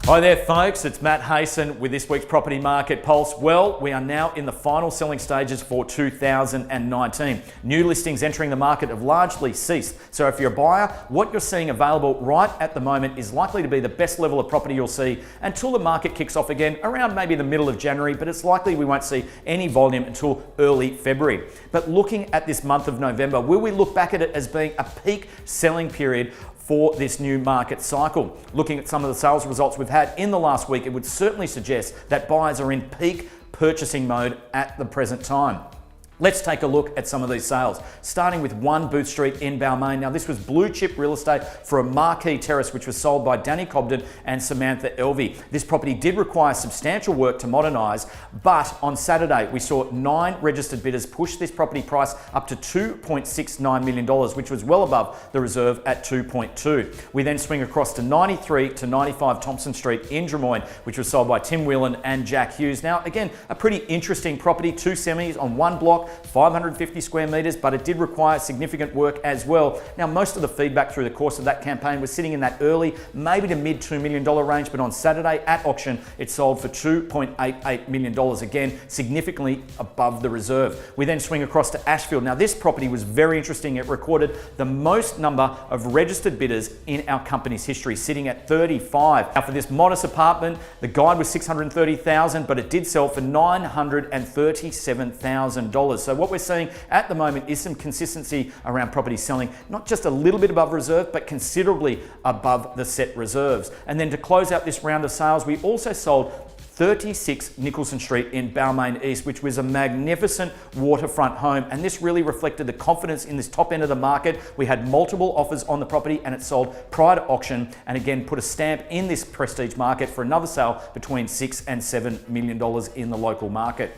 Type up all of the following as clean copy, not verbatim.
Hi there folks, it's Matt Hayson with this week's Property Market Pulse. Well, we are now in the final selling stages for 2019. New listings entering the market have largely ceased. So if you're a buyer, what you're seeing available right at the moment is likely to be the best level of property you'll see until the market kicks off again around maybe the middle of January, but it's likely we won't see any volume until early February. But looking at this month of November, will we look back at it as being a peak selling period for this new market cycle? Looking at some of the sales results we've had in the last week, it would certainly suggest that buyers are in peak purchasing mode at the present time. Let's take a look at some of these sales, starting with 1 Booth Street in Balmain. Now, this was blue chip real estate for a marquee terrace, which was sold by Danny Cobden and Samantha Elvey. This property did require substantial work to modernise, but on Saturday, we saw 9 registered bidders push this property price up to $2.69 million, which was well above the reserve at 2.2. We then swing across to 93 to 95 Thompson Street in Drummoyne, which was sold by Tim Whelan and Jack Hughes. Now, again, a pretty interesting property, 2 semis on 1 block, 550 square metres, but it did require significant work as well. Now, most of the feedback through the course of that campaign was sitting in that early, maybe to mid $2 million range, but on Saturday at auction, it sold for $2.88 million, again, significantly above the reserve. We then swing across to Ashfield. Now, this property was very interesting. It recorded the most number of registered bidders in our company's history, sitting at 35. Now, for this modest apartment, the guide was $630,000, but it did sell for $937,000. So what we're seeing at the moment is some consistency around property selling, not just a little bit above reserve, but considerably above the set reserves. And then to close out this round of sales, we also sold 36 Nicholson Street in Balmain East, which was a magnificent waterfront home. And this really reflected the confidence in this top end of the market. We had multiple offers on the property and it sold prior to auction, and again, put a stamp in this prestige market for another sale between $6 and $7 million in the local market.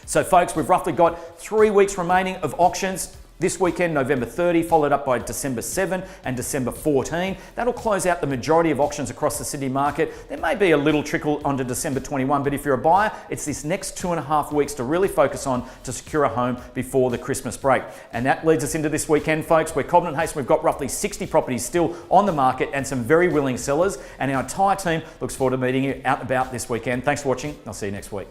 So folks, we've roughly got 3 weeks remaining of auctions. This weekend, November 30, followed up by December 7 and December 14. That'll close out the majority of auctions across the Sydney market. There may be a little trickle onto December 21, but if you're a buyer, it's this next 2.5 weeks to really focus on to secure a home before the Christmas break. And that leads us into this weekend, folks. We're Cobden & Hayson. We've got roughly 60 properties still on the market and some very willing sellers. And our entire team looks forward to meeting you out and about this weekend. Thanks for watching. I'll see you next week.